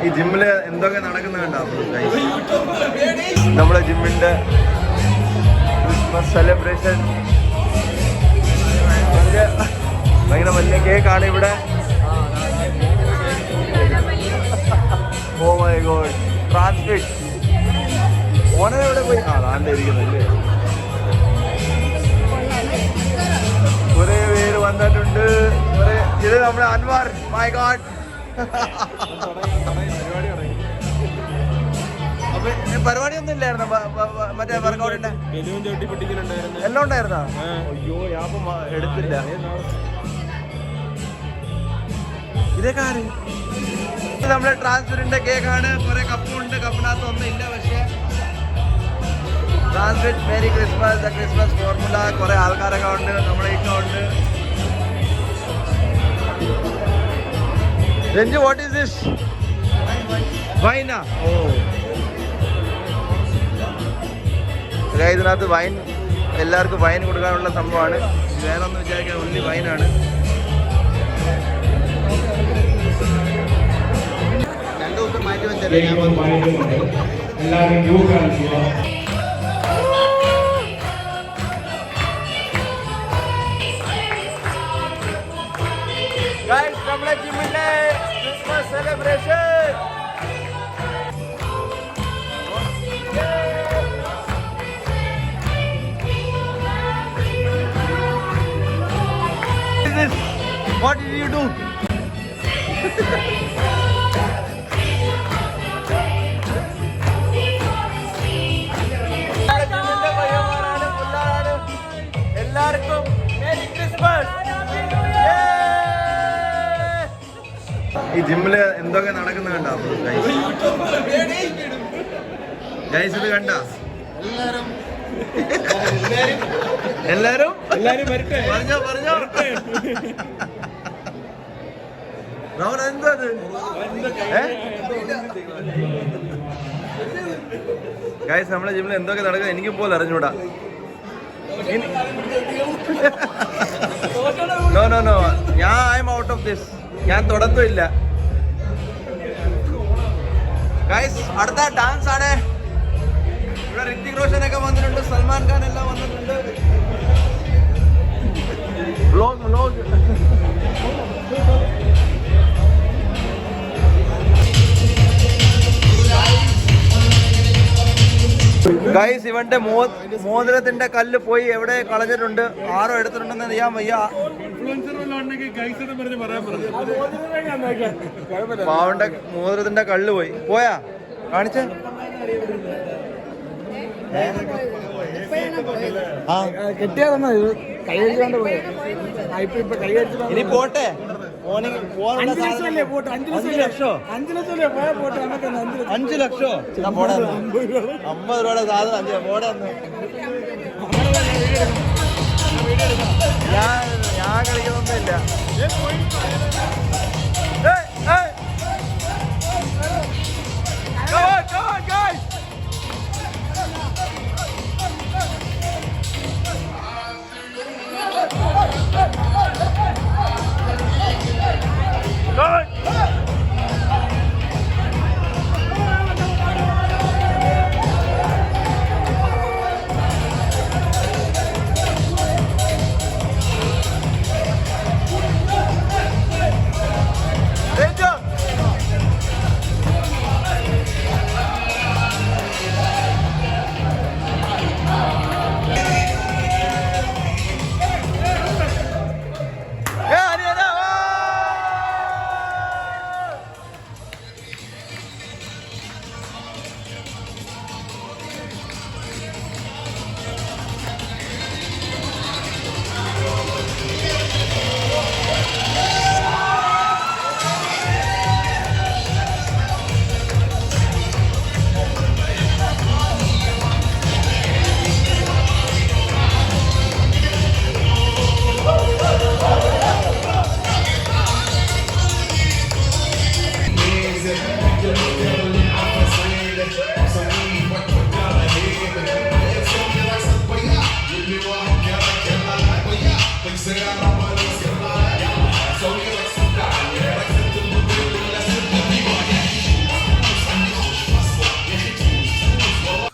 ഈ ജിമ്മില് എന്തൊക്കെ നടക്കുന്നുണ്ടോ നമ്മളെ ജിമ്മിന്റെ ക്രിസ്മസ് സെലിബ്രേഷൻ. ഭയങ്കര വലിയ കേക്കാണ് ഇവിടെ. ഓ മൈ ഗോഡ്, ട്രാൻസ്മിറ്റ് ഓനെ എവിടെ പോയി? അതാണ്ട് ഇരിക്കുന്നില്ലേ. കുറെ പേര് വന്നിട്ടുണ്ട്. ഇത് നമ്മുടെ അൻവർ. My God. പരിപാടി ഒന്നും ഇല്ലായിരുന്നു മറ്റേ വർക്കൗട്ടിന്റെ? എല്ലാം ഉണ്ടായിരുന്നോ? അയ്യോ ഞാൻ എടുത്തില്ല. ഇതൊക്കെ ആര്? നമ്മുടെ ട്രാൻസ്ഫറിന്റെ കേക്കാണ്. കുറെ കപ്പുണ്ട്, കപ്പിനകത്ത് ഒന്നും ഇല്ല. പക്ഷേ Transfit merry Christmas, Christmas formula, കുറെ ആൾക്കാരൊക്കെ ഉണ്ട്. നമ്മളെ ഒക്കെ ഉണ്ട്. Ranju, what is this? വൈനാ? ഓ, ഇതിനകത്ത് വൈൻ, എല്ലാവർക്കും വൈൻ കൊടുക്കാനുള്ള സംഭവമാണ്. വേറൊന്നും വിചാരിക്കാൻ, ഒന്നി വൈനാണ്. രണ്ടു ദിവസം മാറ്റി വെച്ചല്ലേ. നമ്മളെ ജിമ്മിന്റെ Christmas celebration. What did you do? എല്ലാവർക്കും മേരി ക്രിസ്മസ്. ഈ ജിമ്മില് എന്തൊക്കെ നടക്കുന്നുണ്ടോ ഗൈസ്? ഇത് കണ്ട എല്ലാരും പറഞ്ഞോ രാവണ എന്താ അത്? ഗൈസ് നമ്മളെ ജിമ്മിൽ എന്തൊക്കെ നടക്കുന്നത് എനിക്ക് പോലും അറിഞ്ഞൂടാ. നോ ഞാൻ I M out of this. ഞാൻ തുടർന്നില്ല ഗൈസ്. അടുത്ത ഡാൻസ് ആണ്. ഇവിടെ ഋത്തിക് റോഷൻ ഒക്കെ വന്നിട്ടുണ്ട്, സൽമാൻ ഖാൻ എല്ലാം വന്നിട്ടുണ്ട്. ഗൈസ് ഇവന്റെ മോതിരത്തിന്റെ കല്ല് പോയി എവിടെ കളഞ്ഞിട്ടുണ്ട്, ആരോ എടുത്തിട്ടുണ്ടെന്ന് അറിയാൻ വയ്യ. പാവന്റെ മോതിരത്തിന്റെ കല്ല് പോയാ കാണിച്ചേ. ഇനി പോട്ടെ. 5 ലക്ഷോ? 5 ലക്ഷോ? 50 രൂപയുടെ സാധനം പോടെ. ഞാൻ കളിക്കുന്നൊന്നുമില്ല.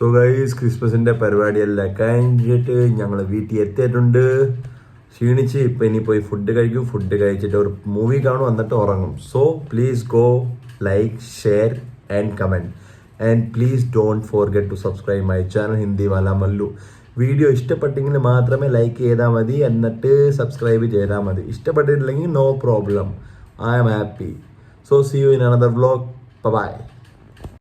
സോ ഗൈസ്, ക്രിസ്മസിൻ്റെ പരിപാടിയെല്ലാം കഴിഞ്ഞിട്ട് ഞങ്ങൾ വീട്ടിൽ എത്തിയിട്ടുണ്ട്. ക്ഷീണിച്ച് ഇപ്പം ഇനി പോയി ഫുഡ് കഴിക്കും. ഫുഡ് കഴിച്ചിട്ട് ഒരു മൂവി കാണും, എന്നിട്ട് ഉറങ്ങും. So please go like, share and comment. And please don't forget to subscribe my channel Hindi Wala Mallu. Video ഇഷ്ടപ്പെട്ടെങ്കിൽ മാത്രമേ ലൈക്ക് ചെയ്താൽ മതി, എന്നിട്ട് സബ്സ്ക്രൈബ് ചെയ്താൽ മതി. ഇഷ്ടപ്പെട്ടിട്ടില്ലെങ്കിൽ no problem, I am happy. So see you in another vlog. By.